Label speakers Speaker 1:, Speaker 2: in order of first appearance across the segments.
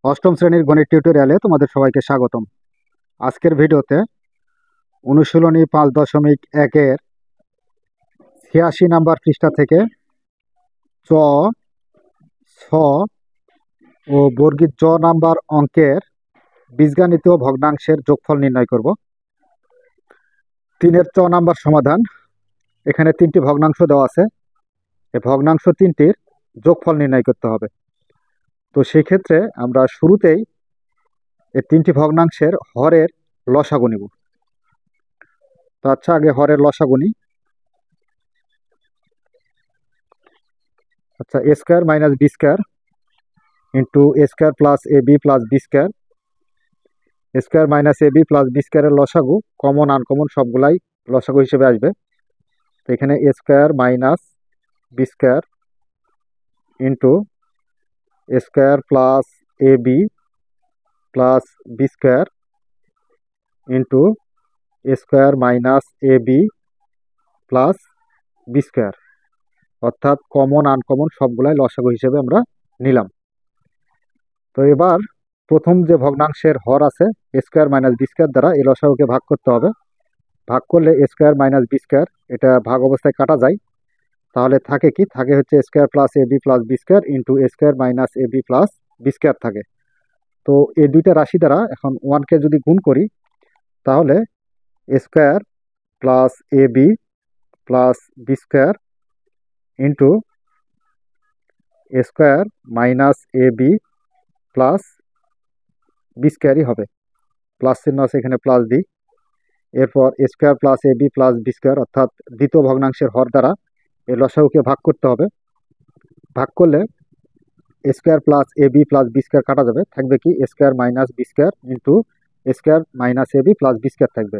Speaker 1: অষ্টম শ্রেণীর গণিত টিউটোরিয়ালে তোমাদের সবাইকে স্বাগতম। আজকের ভিডিওতে অনুশীলনী 5.1-এর 86 নাম্বার পৃষ্ঠা থেকে চ, ছ ও বর্গীর জ নাম্বার অঙ্কের বীজগাণিতীয় ভগ্নাংশের যোগফল নির্ণয় করব। 3-এর চ নাম্বার সমাধান। এখানে 3টি ভগ্নাংশ দেওয়া আছে, এই ভগ্নাংশ 3টির যোগফল নির্ণয় করতে হবে। তো সেই ক্ষেত্রে আমরা শুরুতেই এই 3টি ভগ্নাংশের হরের লসাগু নিব। তো আচ্ছা, আগে হরের লসাগু নিই। আচ্ছা, a square minus B square into A square plus A B plus B square. A square minus A B plus b স্কোয়ারের লসাগু কমন আনকমন সবগুলাই লসাগু হিসেবে আসবে। তো এখানে এ square minus B square into A square plus A B plus B square into A square minus A B plus B square, অর্থাৎ common uncommon সবগুলাই লসাগু হিসেবে আমরা নিলাম। তো এবার প্রথম যে ভগ্নাংশের হর আছে এ স্কোয়ার মাইনাস বি স্কোয়ার দ্বারা এই লসাগুকে ভাগ করতে হবে। ভাগ করলে A square minus B square এটা ভাগ অবস্থায় কাটা যায়, তাহলে থাকে কি, থাকে হচ্ছে a square plus A B plus B square into A square minus A B plus B square থাকে। তো এই দুইটা রাশি দ্বারা এখন ওয়ানকে যদি গুণ করি তাহলে A square plus A B plus B square into A square minus A B plus B স্কোয়ারই হবে। প্লাস চিহ্ন আছে এখানে, প্লাস দিই। এরপর A square plus A B plus B square অর্থাৎ দ্বিতীয় ভগ্নাংশের হর দ্বারা এই লসাগুকে ভাগ করতে হবে। ভাগ করলে A square plus A B plus B square কাটা যাবে, থাকবে কি A square minus B square into A square minus A B plus B square থাকবে।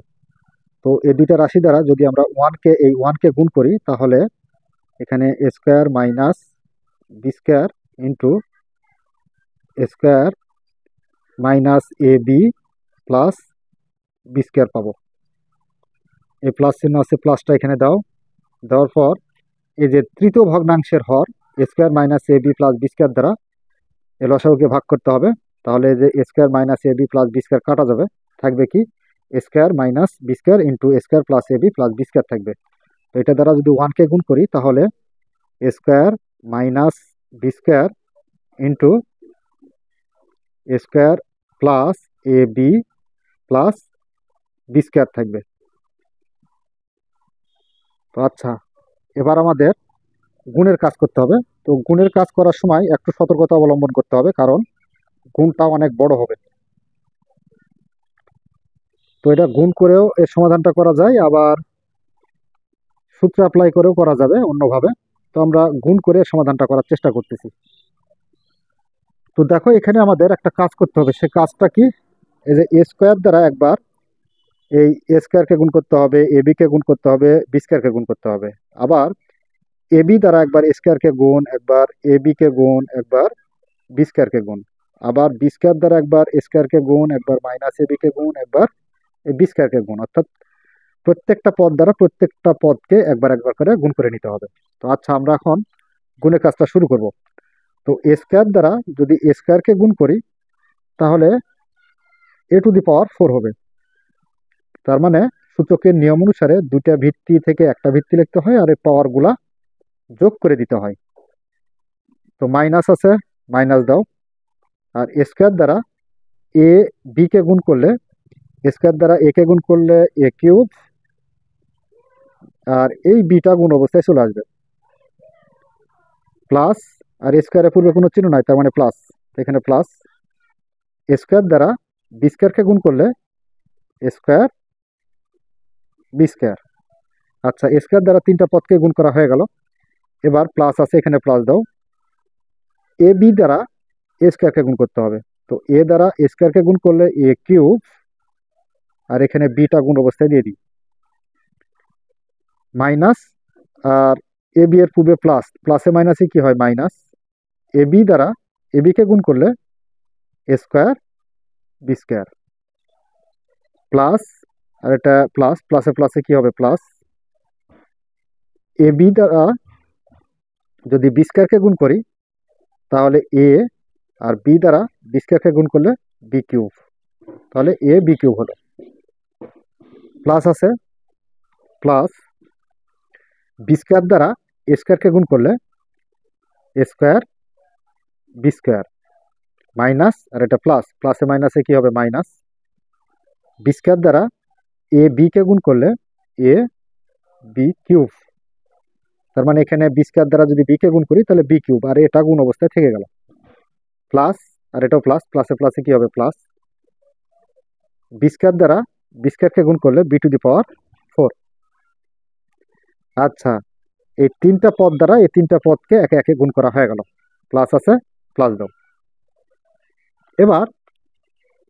Speaker 1: তো এই দুইটা রাশি দ্বারা যদি আমরা ওয়ানকে গুণ করি তাহলে এখানে এ square minus B square into A square minus A B plus B square পাবো। এই প্লাস চিহ্ন আছে, প্লাসটা এখানে দাও। দেওয়ার পর এই যে তৃতীয় ভগ্নাংশের হর A square minus A B plus B square দ্বারা এই লসাগুকে ভাগ করতে হবে। তাহলে যে A square minus A B plus B square কাটা যাবে, থাকবে কি A square minus B square into A square plus A B plus B square থাকবে। তো এটা দ্বারা যদি ওয়ানকে গুণ করি তাহলে A square minus B square into A square plus A B plus B square থাকবে। তো আচ্ছা, এবার আমাদের গুণের কাজ করতে হবে। তো গুণের কাজ করার সময় একটু সতর্কতা অবলম্বন করতে হবে, কারণ গুণটা অনেক বড় হবে। তো এটা গুণ করেও এর সমাধানটা করা যায়, আবার সূত্র অ্যাপ্লাই করেও করা যাবে অন্যভাবে। তো আমরা গুণ করে সমাধানটা করার চেষ্টা করতেছি। তো দেখো, এখানে আমাদের একটা কাজ করতে হবে। সে কাজটা কি, এই যে এ স্কোয়ার দ্বারা একবার এই এ স্কোয়ারকে গুণ করতে হবে, এ বিকে গুণ করতে হবে, বি স্কোয়ারকে গুণ করতে হবে। আবার এ বি দ্বারা একবার এ স্কোয়ারকে গুণ, একবার এ বিকে গুণ, একবার বি স্কোয়ারকে গুণ। আবার বি স্কোয়ার দ্বারা একবার এ স্কোয়ারকে গুণ, একবার মাইনাস এ বিকে গুণ, একবার এই বি স্কোয়ারকে গুণ, অর্থাৎ প্রত্যেকটা পদ দ্বারা প্রত্যেকটা পদকে একবার একবার করে গুণ করে নিতে হবে। তো আচ্ছা, আমরা এখন গুণের কাজটা শুরু করব। তো এ স্কোয়ার দ্বারা যদি এ স্কোয়ারকে গুণ করি তাহলে এ টু দি পাওয়ার 4 হবে। তার মানে সূচকের নিয়ম অনুসারে দুইটা ভিত্তি থেকে একটা ভিত্তি লিখতে হয় আর এই পাওয়ারগুলা যোগ করে দিতে হয়। তো মাইনাস আছে, মাইনাস দাও। আর এ স্কোয়ার দ্বারা এ বিকে গুণ করলে, এ স্কোয়ার দ্বারা এ কে গুণ করলে এ কিউব, আর এই বিটা গুণ অবস্থায় চলে আসবে। প্লাস, আর স্কোয়ারের পূর্বে কোনো চিহ্ন নাই, তার মানে প্লাস, এখানে প্লাস। স্কোয়ার দ্বারা বি স্কোয়ারকে গুণ করলে স্কোয়ার বি স্কোয়ার। আচ্ছা, স্কোয়ার দ্বারা তিনটা পদকে গুণ করা হয়ে গেল। এবার প্লাস আছে, এখানে প্লাস দাও। এ বি দ্বারা এ স্কোয়ারকে গুণ করতে হবে। তো এ দ্বারা এ স্কোয়ারকে গুণ করলে এ কিউব, আর এখানে বিটা গুণ অবস্থায় দিয়ে দিই। মাইনাস, আর এ বি এর পূর্বে প্লাস, প্লাসে মাইনাসে কি হয়, মাইনাস। এ বি দ্বারা এ বিকে গুণ করলে A square B square. Plus, আর এটা প্লাস, প্লাসে প্লাসে কি হবে, প্লাস। এ বি দ্বারা যদি বি স্কোয়ারকে গুণ করি তাহলে এ আর বি দ্বারা বি স্কোয়ারকে গুণ করলে বি কিউব, তাহলে এ বি কিউব হলো। প্লাস আছে, প্লাস বি স্কোয়ার দ্বারা এ স্কোয়ারকে গুণ করলে A square B square, minus, আর এটা প্লাস, প্লাসে মাইনাসে কি হবে মাইনাস। বি স্কোয়ার দ্বারা এ বি কে গুণ করলে এ বি কিউব, তার মানে এখানে বি স্কোয়ার দ্বারা যদি বি কে গুণ করি তাহলে বি কিউব, আর এটা গুণ অবস্থায় থেকে গেল। প্লাস, আর এটাও প্লাস, প্লাসে প্লাসে কি হবে প্লাস। বি স্কোয়ার দ্বারা বি স্কোয়ারকে গুণ করলে বি টু দি পাওয়ার 4। আচ্ছা, এই তিনটা পদ দ্বারা এই তিনটা পদকে একে একে গুণ করা হয়ে গেল। প্লাস আছে, প্লাস দাও। এবার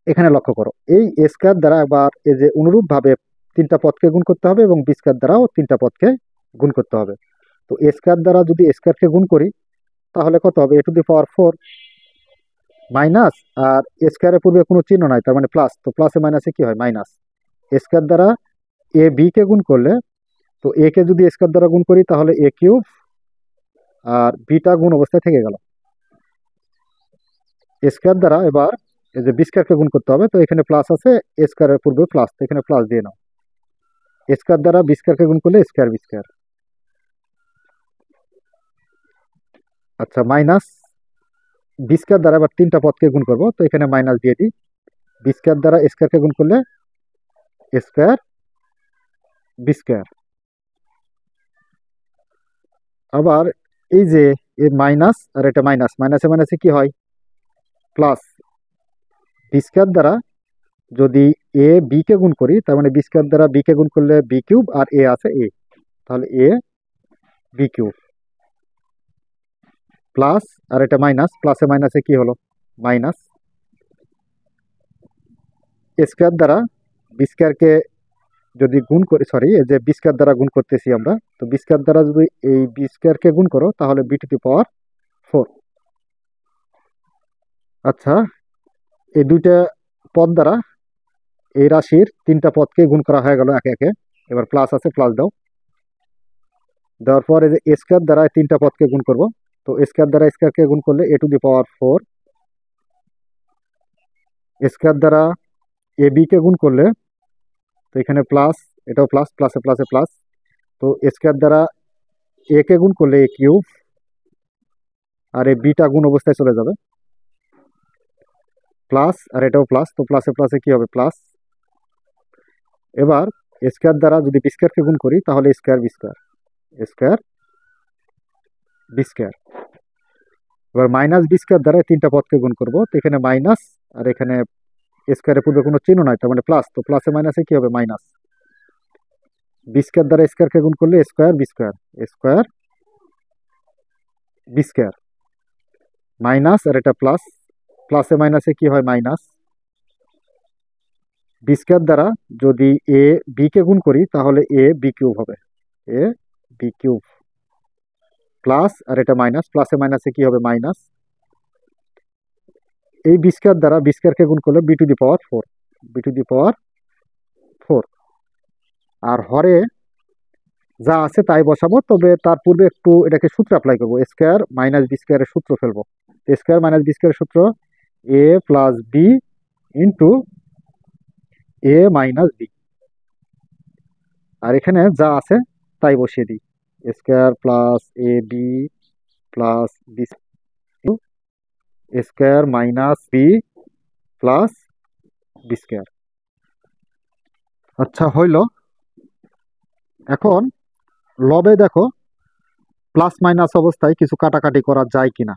Speaker 1: এখানে লক্ষ্য করো, এই এ স্কোয়ার দ্বারা আবার এই যে অনুরূপভাবে তিনটা পদকে গুণ করতে হবে এবং বি স্কোয়ার দ্বারাও তিনটা পদকে গুণ করতে হবে। তো এ স্কোয়ার দ্বারা যদি এ স্কোয়ারকে গুণ করি তাহলে কত হবে, এ টু দি পাওয়ার 4 মাইনাস, আর এ স্কোয়ারের পূর্বে কোনো চিহ্ন নাই তার মানে প্লাস, তো প্লাসে মাইনাসে কি হয় মাইনাস। এ স্কোয়ার দ্বারা এ বি কে গুণ করলে, তো এ কে যদি এ স্কোয়ার দ্বারা গুণ করি তাহলে এ কিউব, আর বিটা গুণ অবস্থায় থেকে গেল। এ স্কোয়ার দ্বারা এবার এই যে বি স্কোয়ারকে গুণ করতে হবে, তো এখানে প্লাস আছে, এ স্কোয়ারের পূর্বে প্লাস, তো এখানে প্লাস দিয়ে নাও। এ স্কোয়ার দ্বারা বি স্কোয়ারকে গুণ করলে স্কোয়ার বি স্কোয়ার। আচ্ছা, মাইনাস বি স্কোয়ার দ্বারা এবার তিনটা পদকে গুণ করবো, তো এখানে মাইনাস দিয়ে দিই। বি স্কোয়ার দ্বারা স্কোয়ারকে গুণ করলে স্কোয়ার বি স্কোয়ার। আবার এই যে এ মাইনাস আর এটা মাইনাস, মাইনাসে মাইনাসে কি হয় প্লাস। বি স্কোয়ার দ্বারা যদি এ বি কে গুণ করি তার মানে বি স্কোয়ার দ্বারা বি কে গুণ করলে বি কিউব, আর এ আছে এ, তাহলে এ বি কিউব। প্লাস, আর এটা মাইনাস, প্লাসে মাইনাসে কি হলো মাইনাস। এ স্কোয়ার দ্বারা বি স্কোয়ারকে যদি গুণ করি, সরি এই যে বি স্কোয়ার দ্বারা গুণ করতেছি আমরা, তো বি স্কোয়ার দ্বারা যদি এই বি স্কোয়ারকে গুণ করো তাহলে বি টু দি পাওয়ার 4। আচ্ছা, এই দুইটা পদ দ্বারা এই রাশির তিনটা পদকে গুণ করা হয়ে গেল একে একে। এবার প্লাস আছে, প্লাস দাও। দেওয়ার পর এই যে এ স্কোয়ার দ্বারা এই তিনটা পদকে গুণ করব, তো এ স্কোয়ার দ্বারা স্কোয়ারকে গুণ করলে এ টু দি পাওয়ার 4। স্কোয়ার দ্বারা এ বি কে গুণ করলে, তো এখানে প্লাস, এটাও প্লাস, প্লাসে প্লাসে প্লাস, তো স্কোয়ার দ্বারা এ কে গুণ করলে এ কিউব, আর এই বিটা গুণ অবস্থায় চলে যাবে। প্লাস, আর এটাও প্লাস, তো প্লাসে প্লাসে কি হবে প্লাস। এবার স্কোয়ার দ্বারা যদি বি স্কোয়ারকে গুণ করি তাহলে square B square, square B square. এবার মাইনাস বি স্কোয়ার দ্বারা এই তিনটা পদকে গুণ করব, তো এখানে মাইনাস, আর এখানে স্কোয়ারের পূর্বে কোনো চিহ্ন নাই তার মানে প্লাস, তো প্লাসে মাইনাসে কি হবে মাইনাস। বি স্কোয়ার দ্বারা স্কোয়ারকে গুণ করলে square B square, square B square. Minus, আর এটা প্লাস, প্লাসে মাইনাসে কি হয় মাইনাস। বি স্কোয়ার দ্বারা যদি এ বি কে গুণ করি তাহলে এ বি কিউব হবে, এ বি কিউব। প্লাস, আর এটা মাইনাস, প্লাসে মাইনাসে কি হবে মাইনাস। এই বি স্কোয়ার দ্বারা বি স্কোয়ারকে গুণ করলে B to the power 4, B to the power 4। আর হরে যা আছে তাই বসাবো, তবে তার পূর্বে একটু এটাকে সূত্র অ্যাপ্লাই করবো, স্কোয়ার মাইনাস বি স্কোয়ারের সূত্র ফেলবো। স্কোয়ার মাইনাস বি স্কোয়ারের সূত্র A plus B into A minus B, আর এখানে যা আছে তাই বসিয়ে দিই। Square plus A B plus B square minus B plus B square. আচ্ছা, হইল। এখন লবে দেখো প্লাস মাইনাস অবস্থায় কিছু কাটাকাটি করা যায় কিনা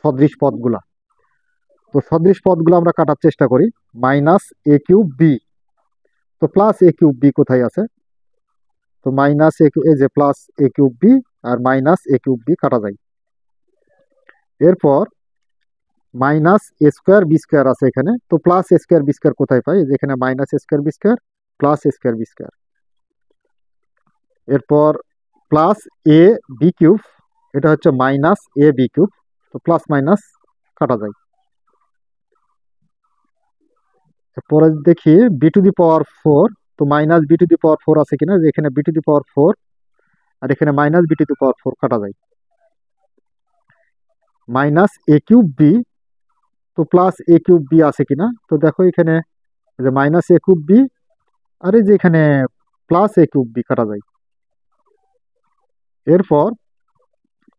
Speaker 1: সদৃশ পদগুলা। তো সদৃশ পদগুলো আমরা কাটার চেষ্টা করি। মাইনাস এ কিউব বি, তো প্লাস এ কিউব বি কোথায় আছে, তো মাইনাস এ এই যে প্লাস এ কিউব বি আর মাইনাস এ কিউব বি কাটা যায়। এরপর মাইনাস এ স্কোয়ার বি স্কোয়ার আছে এখানে, তো plus A square B square কোথায় পাই, যেখানে minus A square B square plus A square B square. এরপর প্লাস এ বি কিউব, এটা হচ্ছে মাইনাস এ বি কিউব, তো প্লাস মাইনাস কাটা যায়। পরে দেখি বি টু দি পাওয়ার 4, তো minus B to the power 4 আছে কিনা, যে এখানে বি টু দি পাওয়ার 4 আর এখানে minus B to the power 4 কাটা যায়। মাইনাস এ কিউব বি তো প্লাস এ কিউব বি আছে কিনা, তো দেখো এখানে যে মাইনাস এ কিউব বি আর এই যে এখানে প্লাস এ কিউব বি কাটা যায়। এরপর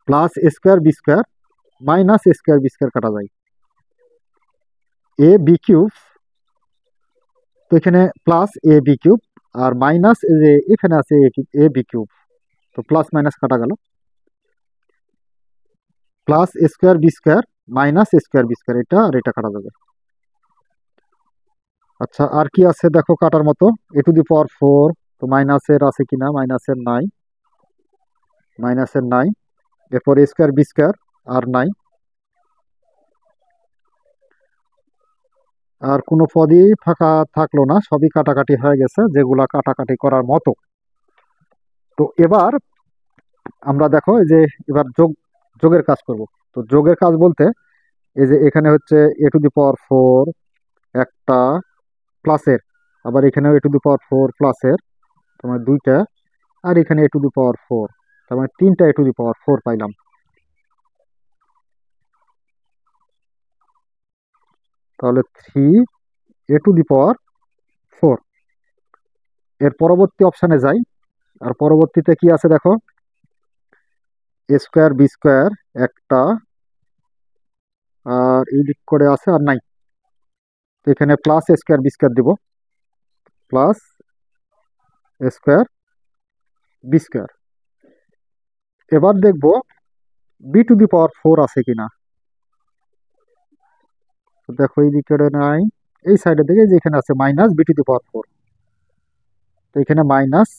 Speaker 1: plus A square B square minus A square B square কাটা যায়। এ বি কিউব, তো এখানে plus A B cube R minus যে এখানে আছে এ বি কিউব, তো প্লাস মাইনাস কাটা গেল। Plus A square B square minus A square B square, এটা আর এটা কাটা যাবে। আচ্ছা আর কি আছে দেখো কাটার মতো, এ টু দি পাওয়ার ফোর, তো মাইনাসের আছে কিনা, মাইনাসের নাই, মাইনাসের নাই। এরপর এ স্কোয়ার বি স্কোয়ার আর নাই, আর কোনো পদই ফাঁকা থাকলো না, সবই কাটাকাটি হয়ে গেছে যেগুলা কাটাকাটি করার মতো। তো এবার আমরা দেখো এই যে এবার যোগের কাজ করব। তো যোগের কাজ বলতে এই যে এখানে হচ্ছে এ টু দি পাওয়ার ফোর একটা প্লাসের, আবার এখানেও এ টু দি পাওয়ার ফোর প্লাসের, তোমার দুইটা, আর এখানে এ টু দি পাওয়ার ফোর, তার মানে তিনটা এ টু দি পাওয়ার ফোর পাইলাম। তাহলে three A to the power four. এর পরবর্তী অপশানে যাই, আর পরবর্তীতে কি আছে দেখো, এ স্কোয়ার বি স্কোয়ার একটা, আর এই দিক করে আছে আর নাই, তো এখানে plus A square B square দিব, plus A square B square. এবার দেখবো B to the power four আছে কিনা, তো দেখো এই দিকে নাই, এই সাইডের দিকে যেখানে আছে minus B to the power four, তো এখানে minus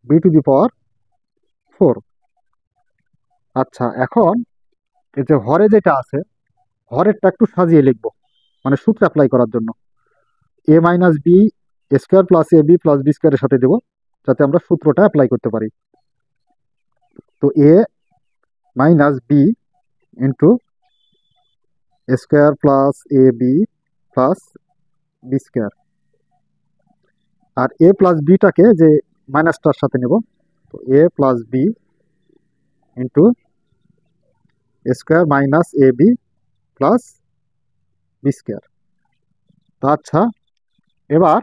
Speaker 1: B to the power four. আচ্ছা এখন এই যে হরে যেটা আছে, হরেরটা একটু সাজিয়ে লিখবো, মানে সূত্র অ্যাপ্লাই করার জন্য। এ minus B square plus A B plus b স্কোয়ারের সাথে দেবো, যাতে আমরা সূত্রটা অ্যাপ্লাই করতে পারি। তো A minus B into square plus A B plus B square, আর এ প্লাস বিটাকে যে মাইনাসটার সাথে নেব, তো A plus B into square minus A B plus B square. আচ্ছা এবার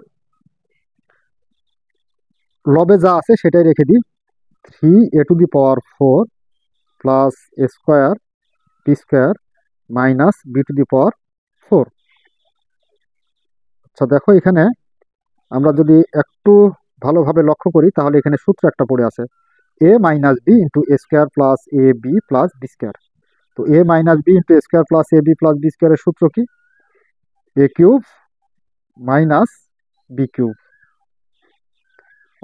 Speaker 1: লবে যা আছে সেটাই রেখে দিই, three A to the power four plus A square B square minus B to the power four. আচ্ছা দেখো এখানে আমরা যদি একটু ভালোভাবে লক্ষ্য করি তাহলে এখানে সূত্র একটা পড়ে আছে, এ minus B into A square plus A B plus B square. তো A minus B into A square plus A B plus b স্কোয়ারের সূত্র কি, এ কিউব মাইনাস বি কিউব।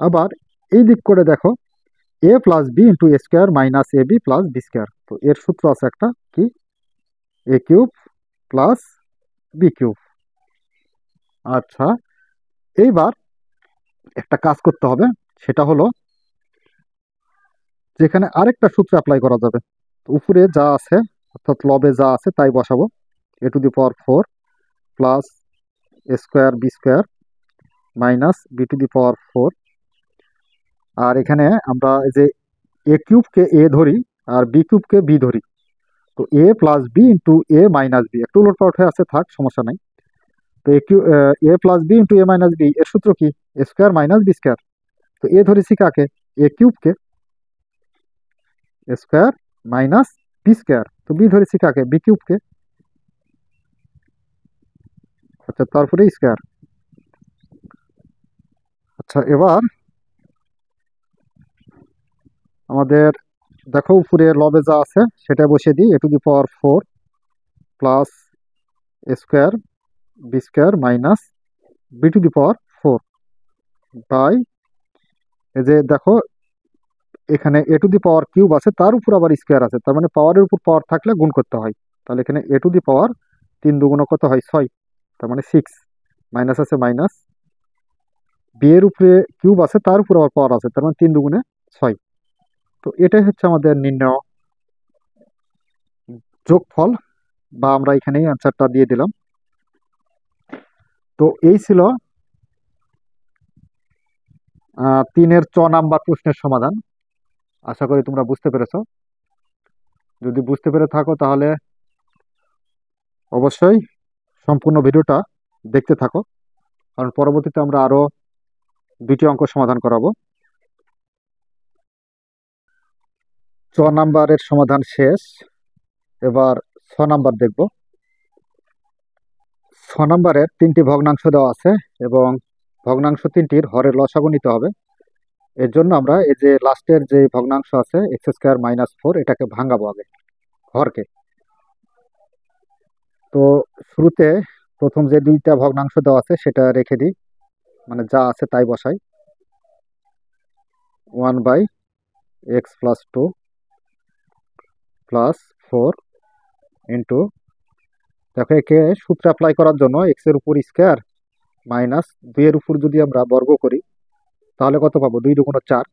Speaker 1: আবার এই দিক করে দেখো, এ plus B into A square minus A B plus B square, তো এর সূত্র আছে একটা কি, এ কিউব প্লাস বি কিউব। আচ্ছা এইবার একটা কাজ করতে হবে, সেটা হলো যেখানে আরেকটা সূত্র অ্যাপ্লাই করা যাবে। তো উপরে যা আছে অর্থাৎ লবে যা আছে তাই বসাবো, A to the power four plus A square B square minus B to the power four. আর এখানে আমরা এই যে এ কিউবকে এ ধরি আর বি কিউবকে বি ধরি, তো A plus B into A minus B, একটু উলট পালট হয়ে আছে, থাক সমস্যা নাই। তো A plus B into A minus B এর সূত্র কি, A square minus B square. তো এ ধরেছি কাকে, এ কিউবকে, স্কোয়ার মাইনাস বি স্কোয়ার, তো বি ধরেছি কাকে, বি কিউবকে, আচ্ছা তারপরে স্কোয়ার। আচ্ছা এবার আমাদের দেখো উপরে লবে যা আছে সেটা বসিয়ে দিই, A to the power four plus square B square minus B to the power four by, এই যে দেখো এখানে এ টু দি পাওয়ার কিউব আছে তার উপর আবার স্কোয়ার আছে, তার মানে পাওয়ারের উপর পাওয়ার থাকলে গুণ করতে হয়। তাহলে এখানে এ টু দি পাওয়ার তিন দুগুণ কত হয়, ছয়, তার মানে সিক্স, মাইনাস আছে মাইনাস, বি এর উপরে কিউব আছে তার উপর আবার পাওয়ার আছে, তার মানে তিন দুগুণে ছয়। তো এটাই হচ্ছে আমাদের নির্ণয় যোগফল, বা আমরা এখানেই অ্যান্সারটা দিয়ে দিলাম। তো এই ছিল তিনের চ নাম্বার প্রশ্নের সমাধান। আশা করি তোমরা বুঝতে পেরেছো। যদি বুঝতে পেরে থাকো তাহলে অবশ্যই সম্পূর্ণ ভিডিওটা দেখতে থাকো, কারণ পরবর্তীতে আমরা আরো 2টি অঙ্ক সমাধান করাবো। 4 নাম্বারের সমাধান শেষ। এবার 6 নাম্বার দেখব। 6 নাম্বারের 3টি ভগ্নাংশ দেওয়া আছে এবং ভগ্নাংশ 3টির হরের লসাগু নিতে হবে। এর জন্য আমরা এই যে লাস্টের যে ভগ্নাংশ আছে x² - 4, এটাকে ভাঙাবো আগে হরকে। তো শুরুতে প্রথম যে 2টা ভগ্নাংশ দেওয়া আছে সেটা রেখে দিই, মানে যা আছে তাই বসাই। 1/x+2 + 4 ইন্টু, দেখো একে সূত্র অ্যাপ্লাই করার জন্য x এর উপর স্কোয়ার মাইনাস 2 এর উপর যদি আমরা বর্গ করি তাহলে কত পাবো? 2 × 4।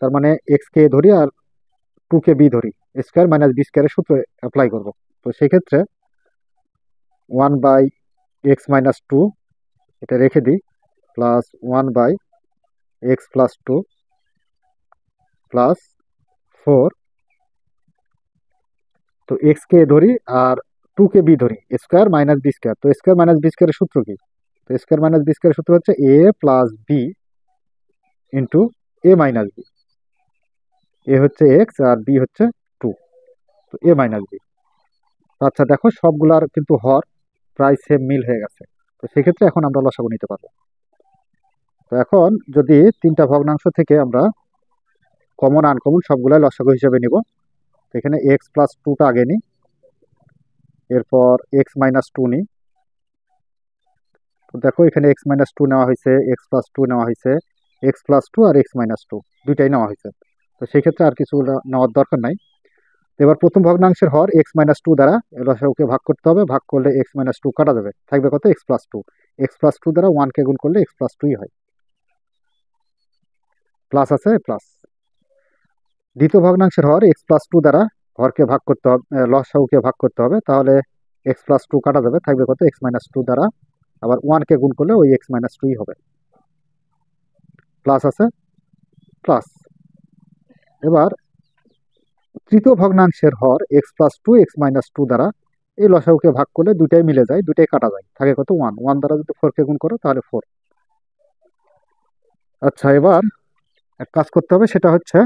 Speaker 1: তার মানে x কে ধরি আর 2 কে b ধরি, স্কোয়ার মাইনাস বি স্কোয়ারের সূত্র অ্যাপ্লাই করব। তো সেই ক্ষেত্রে 1/x - 2 এটা রেখে দিই, প্লাস 1/x+2 + 4। তো x কে ধরি আর 2 কে b ধরি, স্কোয়ার মাইনাস বি স্কোয়ার। তো স্কোয়ার মাইনাস বি স্কোয়ারের সূত্র কি? তো স্কোয়ার মাইনাস বি স্কোয়ারের সূত্র হচ্ছে a + b into a - b। a হচ্ছে x আর b হচ্ছে 2, তো a - b। আচ্ছা দেখো সবগুলার কিন্তু হর প্রায় সেম মিল হয়ে গেছে। তো সেক্ষেত্রে এখন আমরা লসাগু নিতে পারবো। তো এখন যদি 3টা ভগ্নাংশ থেকে আমরা কমন আনকমন সবগুলাই লসাগু হিসেবে নিব। তো এখানে x+2টা আগে নিই, এরপর x - 2 নিই। তো দেখো এখানে x - 2 নেওয়া হয়েছে, x+2 নেওয়া হয়েছে, x+2 আর x - 2 দুইটাই নেওয়া হয়েছে। তো সেই ক্ষেত্রে আর কিছু নেওয়ার দরকার নাই। তো এবার প্রথম ভগ্নাংশের হর x - 2 দ্বারা লসাগুকে ভাগ করতে হবে। ভাগ করলে x - 2 কাটা যাবে, থাকবে কত? x+2। x+2 দ্বারা 1কে গুণ করলে x+2ই হয়, প্লাস আছে প্লাস। দ্বিতীয় ভগ্নাংশের হর x+2 দ্বারা হরকে ভাগ করতে হবে, লসাগুকে ভাগ করতে হবে। তাহলে x+2 কাটা যাবে, থাকবে কত? x - 2 দ্বারা আবার 1কে গুণ করলে ওই x - 2ই হবে, প্লাস আছে প্লাস। এবার তৃতীয় ভগ্নাংশের হর x+2 x - 2 দ্বারা এই লসাগুকে ভাগ করলে দুইটাই মিলে যায়, দুইটাই কাটা যায়, থাকে কত? 1। 1 দ্বারা যদি 4কে গুণ করো তাহলে 4। আচ্ছা এবার এক কাজ করতে হবে, সেটা হচ্ছে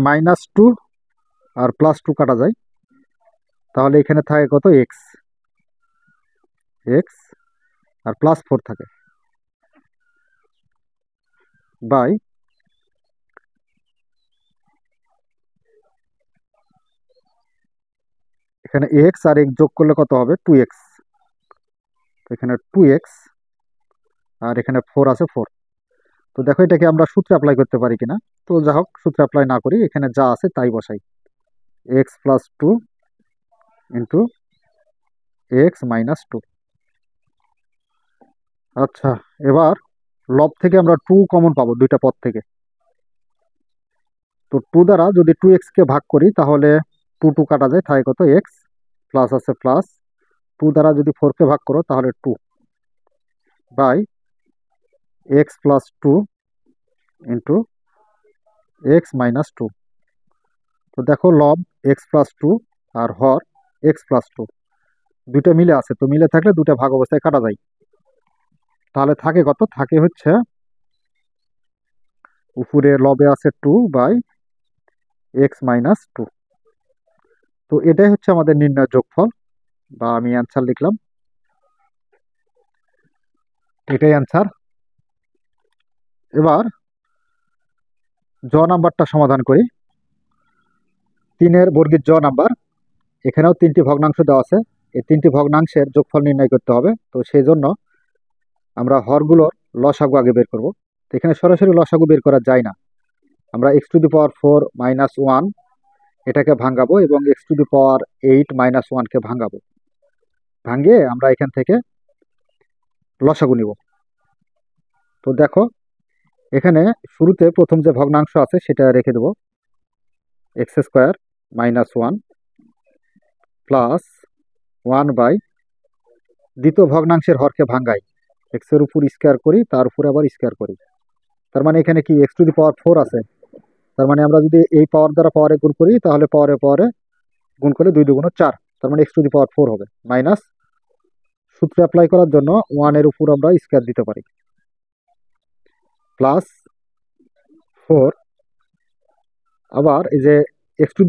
Speaker 1: -2 আর +2 কাটা যায়, তাহলে এখানে থাকে কত? x, x আর +4 থাকে, বাই এখানে x আর x যোগ করলে কত হবে? 2x। এখানে 2x আর এখানে 4 আছে 4। তো দেখো এটাকে আমরা সূত্রে অ্যাপ্লাই করতে পারি কিনা। তো যা হোক, সূত্রে অ্যাপ্লাই না করি, এখানে যা আছে তাই বসাই। x+2 into x - 2। আচ্ছা এবার লব থেকে আমরা 2 কমন পাবো দুইটা পদ থেকে। তো 2 দ্বারা যদি 2x-কে ভাগ করি তাহলে 2 2 কাটা যায়, থাকে কত? x, প্লাস আছে প্লাস। 2 দ্বারা যদি 4কে ভাগ করো তাহলে 2 বাই x+2 ইন্টু x - 2। তো দেখো লব x+2 আর হর x+2 দুইটা মিলে আছে, তো মিলে থাকলে দুটা ভাগ অবস্থায় কাটা যায়। তাহলে থাকে কত? থাকে হচ্ছে উপরে লবে আছে 2 বাই x - 2। তো এটাই হচ্ছে আমাদের নির্ণয় যোগফল, বা আমি অ্যান্সার লিখলাম, এটাই অ্যান্সার। এবার নাম্বারটা সমাধান করি। 3-এর বর্গের নাম্বার। এখানেও 3টি ভগ্নাংশ দেওয়া আছে, এই 3টি ভগ্নাংশের যোগফল নির্ণয় করতে হবে। তো সেই জন্য আমরা হরগুলোর লসাগু আগে বের করব। তো এখানে সরাসরি লসাগু বের করা যায় না, আমরা x⁴ - 1 এটাকে ভাঙাবো এবং x⁸ - 1কে ভাঙাবো। ভাঙিয়ে আমরা এখান থেকে লসাগু নিব। তো দেখো এখানে শুরুতে প্রথম যে ভগ্নাংশ আছে সেটা রেখে দেব, x² - 1 প্লাস 1 বাই, দ্বিতীয় ভগ্নাংশের হরকে ভাঙাই, x এর উপর স্কোয়ার করি, তার উপরে আবার স্কোয়ার করি। তার মানে এখানে কি x⁴ আছে, তার মানে আমরা যদি এই পাওয়ার দ্বারা পাওয়ারে গুণ করি তাহলে পাওয়ারে পাওয়ারে গুণ করলে 2 2 4, তার মানে x⁴ হবে, মাইনাস সূত্র অ্যাপ্লাই করার জন্য 1 এর উপর আমরা স্কয়ার দিতে পারি, প্লাস 4, আবার এই যে x⁸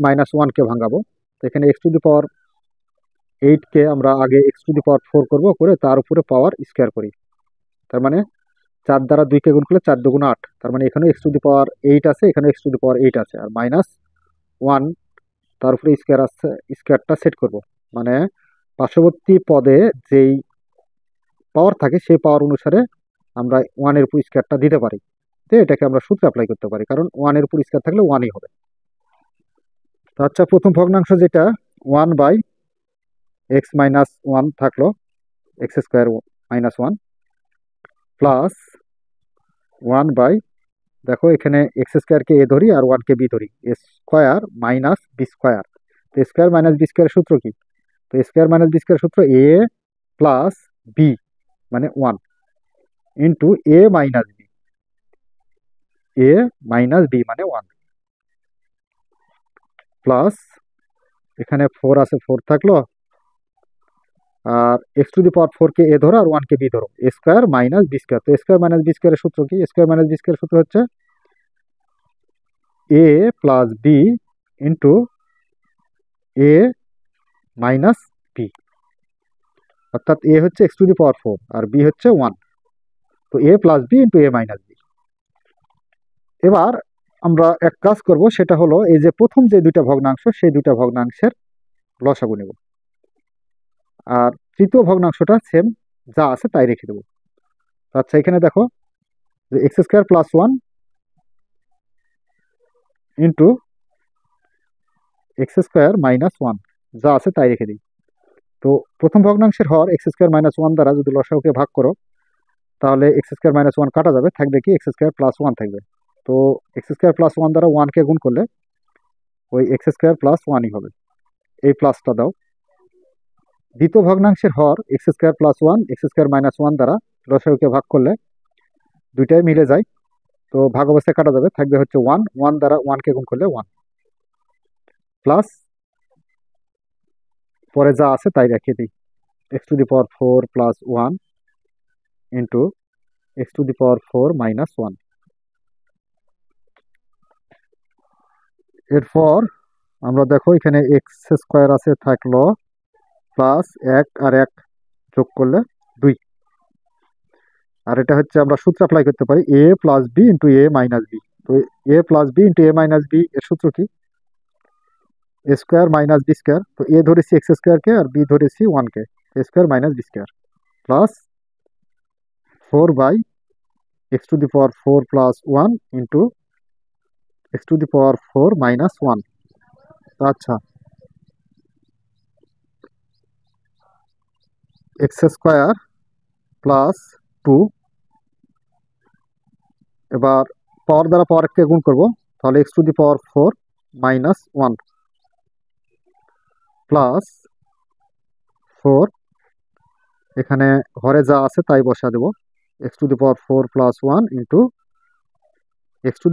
Speaker 1: মাইনাস 1 কে ভাঙাবো, তো এখানে x⁸ কে আমরা আগে x⁴ করব, করে তার উপরে পাওয়ার স্কয়ার করি, তার মানে 4 দ্বারা 2 কে গুণ করলে 4 2 8, তার মানে এখানে x⁸ আছে, এখানে x⁸ আছে, আর মাইনাস 1 তার উপরে স্কয়ার আছে, স্কয়ারটা সেট করব, মানে পার্শ্ববর্তী পদে যেই পাওয়ার থাকে সেই পাওয়ার অনুসারে আমরা 1 এর উপর স্কয়ারটা দিতে পারি, তো এটাকে আমরা সূত্র অ্যাপ্লাই করতে পারি, কারণ 1 এর উপর স্কয়ার থাকলে 1ই হবে। তো আচ্ছা, প্রথম ভগ্নাংশ যেটা 1 বাই এক্স মাইনাস 1 থাকলো, x² মাইনাস 1 প্লাস 1 বাই, দেখো এখানে x² কে a ধরি আর 1 কে b ধরি, a square minus b square, তো a স্কয়ার মাইনাস b স্কয়ারের সূত্র কি? তো a স্কয়ার মাইনাস b স্কয়ারের সূত্র a প্লাস b মানে 1 ইন্টু a মাইনাস b মানে 1 প্লাস এখানে 4 আছে, 4 থাকলো, আর x⁴ কে a ধরো আর 1 কে b ধরো, a square minus b square, তো a স্কয়ার মাইনাস b স্কয়ারের সূত্র কি? a স্কয়ার মাইনাস b স্কয়ারের সূত্র হচ্ছে a plus b into a minus b, অর্থাৎ a হচ্ছে x⁴ আর b হচ্ছে 1, তো a plus b into a minus b। এবার আমরা এক কাজ করব, সেটা হলো এই যে প্রথম যে দুইটা ভগ্নাংশ সেই দুইটা ভগ্নাংশের লসাগু নেব, আর তৃতীয় ভগ্নাংশটা সেম যা আছে তাই রেখে দেবো। আচ্ছা, এখানে দেখো যে x² plus 1 into x² minus 1 যা আছে তাই রেখে দিই। তো প্রথম ভগ্নাংশের হর x² মাইনাস 1 দ্বারা যদি লসাগুকে ভাগ করো, তাহলে x² মাইনাস 1 কাটা যাবে, থাকবে কি x² প্লাস 1 থাকবে, তো x² প্লাস 1 দ্বারা 1 কে গুণ করলে ওই x² প্লাস 1ই হবে, এই প্লাসটা দাও। দ্বিতীয় ভগ্নাংশের হর x² প্লাস 1 x² মাইনাস 1 দ্বারা লসাগুকে ভাগ করলে দুইটাই মিলে যায়, তো ভাগ অবস্থায় কাটা যাবে, থাকবে হচ্ছে 1, 1 দ্বারা 1 কে গুণ করলে 1 প্লাস পরে যা আছে তাই রেখে দিই, x⁴ plus 1 into x⁴ minus 1। এরপর আমরা দেখো এখানে x² আছে থাকলো, প্লাস 1 আর 1 যোগ করলে 2, আর এটা হচ্ছে আমরা সূত্র অ্যাপ্লাই করতে পারি a plus b into a minus b, তো a plus b into a minus b এর সূত্র কি? a square minus b square, তো a ধরেছি x² কে আর b ধরেছি 1 কে, a square minus b square plus 4 by x⁴ plus 1 into x⁴ minus 1। আচ্ছা, x² প্লাস 2, এবার পাওয়ার দ্বারা পাওয়ারকে গুণ করব, তাহলে x⁴ মাইনাস 1 প্লাস 4, এখানে হরে যা আছে তাই বসা দেব, x⁴ plus 1 into x⁴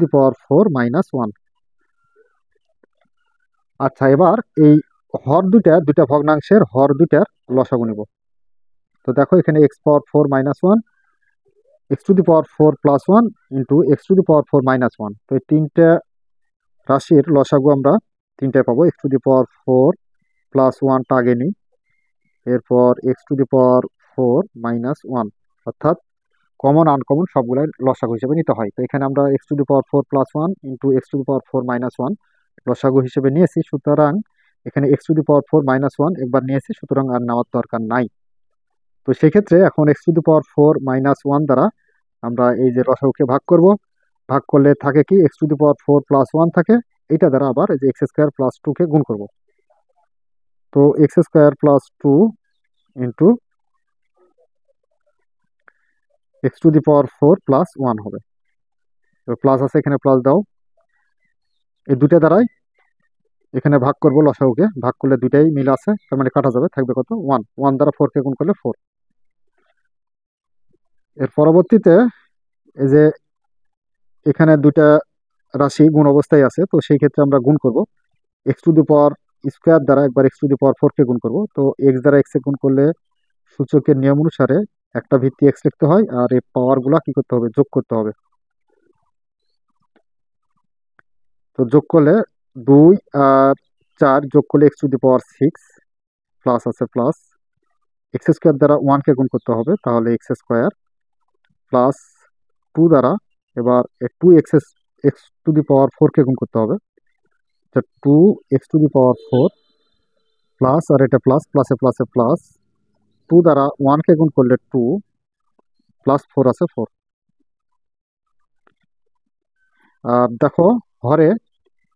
Speaker 1: minus 1। আচ্ছা, এবার এই হর দুইটা ভগ্নাংশের হর দুইটার লসাগু নেব, তো দেখো এখানে x⁴ minus 1 x⁴ plus 1 into x⁴ minus 1, তো এই তিনটা রাশির লসাগু আমরা তিনটায় পাবো, x⁴ প্লাস 1টা আগে নিই, এরপর x⁴ মাইনাস 1, অর্থাৎ কমন আনকমন সবগুলাই লসাগু হিসেবে নিতে হয়, তো এখানে আমরা x⁴ plus 1 into x⁴ minus 1 লসাগু হিসেবে নিয়েছি, সুতরাং এখানে x⁴ মাইনাস 1 একবার নিয়েছি, সুতরাং আর নেওয়ার দরকার নাই। তো সেক্ষেত্রে এখন x⁴ মাইনাস 1 দ্বারা আমরা এই যে লসাগুকে ভাগ করব, ভাগ করলে থাকে কি x⁴ প্লাস 1 থাকে, এইটা দ্বারা আবার এই যে x² প্লাস 2 কে গুণ করব, তো x² plus 2 into x⁴ plus 1 হবে, প্লাস আছে এখানে প্লাস দাও, এই দুটা দ্বারাই এখানে ভাগ করব, লসাগুকে ভাগ করলে দুইটাই মিল আছে, তার মানে কাটা যাবে, থাকবে কত 1, 1 দ্বারা 4 কে গুণ করলে 4। এর পরবর্তীতে এই যে এখানে দুইটা রাশি গুণ অবস্থায় আছে, তো সেই ক্ষেত্রে আমরা গুণ করব, x⁴ স্কোয়ার দ্বারা একবার এক্স টু দি পাওয়ার 4 কে গুণ করব। তো এক্স দ্বারা এক্স এ গুণ করলে সূচকের নিয়ম অনুসারে একটা ভিত্তি এক্স লিখতে হয়, আর এই পাওয়ারগুলা কি করতে হবে, যোগ করতে হবে। তো যোগ করলে 2 আর 4 যোগ করলে x to the power 6 plus আছে প্লাস এক্স স্কোয়ার দ্বারা 1 কে গুণ করতে হবে, তাহলে এক্স স্কোয়ার প্লাস 2 দ্বারা এবার 2 X X to the power 4 কে গুণ করতে হবে। 2 X to the power 4 plus, আর এটা প্লাস প্লাসে প্লাসে প্লাস 2 দ্বারা 1 কে গুণ করলে 2 প্লাস 4 আছে 4। আর দেখো ঘরে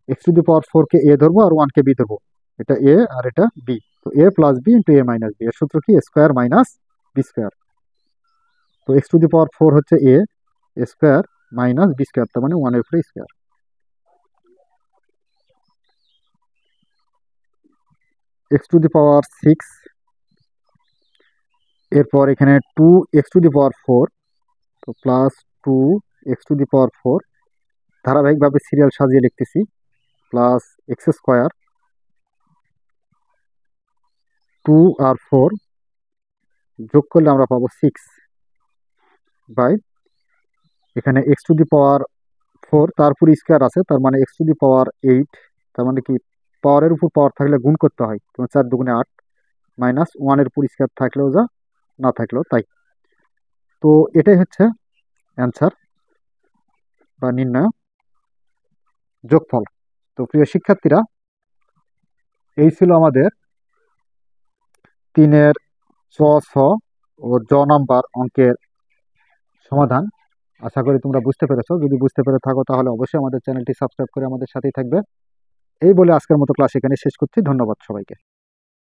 Speaker 1: এক্স টু দি পাওয়ার 4 কে এ ধরবো আর 1 কে বি ধরবো, এটা এ আর এটা বি। তো A plus B into A minus B, এর সূত্র কি, স্কোয়ার মাইনাস বি স্কোয়ার। তো এক্স টু দি পাওয়ার 4 হচ্ছে a square minus B square, তার মানে 1 এর উপরে স্কোয়ার। এক্স টু দি পাওয়ার 6, এরপর এখানে 2 এক্স টু দি পাওয়ার 4, তো plus 2 X to the power 4, ধারাবাহিকভাবে সিরিয়াল সাজিয়ে লিখতেছি, প্লাস এক্স স্কোয়ার 2 আর 4 যোগ করলে আমরা পাবো 6 বাই এখানে এক্স টু দি পাওয়ার 4 তারপর স্কোয়ার আছে, তার মানে এক্স টু দি পাওয়ার 8, তার মানে কি পাওয়ারের উপর পাওয়ার থাকলে গুণ করতে হয়, তোমার 4 দুগুণে 8 মাইনাস 1 এর উপর স্কোয়ার থাকলেও যা, না থাকলেও তাই। তো এটাই হচ্ছে অ্যান্সার বা নির্ণয় যোগফল। তো প্রিয় শিক্ষার্থীরা, এই ছিল আমাদের 3-এর চ, ছ ও জ নাম্বার অঙ্কের সমাধান। আশা করি তোমরা বুঝতে পেরেছো। যদি বুঝতে পেরে থাকো তাহলে অবশ্যই আমাদের চ্যানেলটি সাবস্ক্রাইব করে আমাদের সাথেই থাকবে। এই বলে আজকের মতো ক্লাস এখানে শেষ করছি। ধন্যবাদ সবাইকে।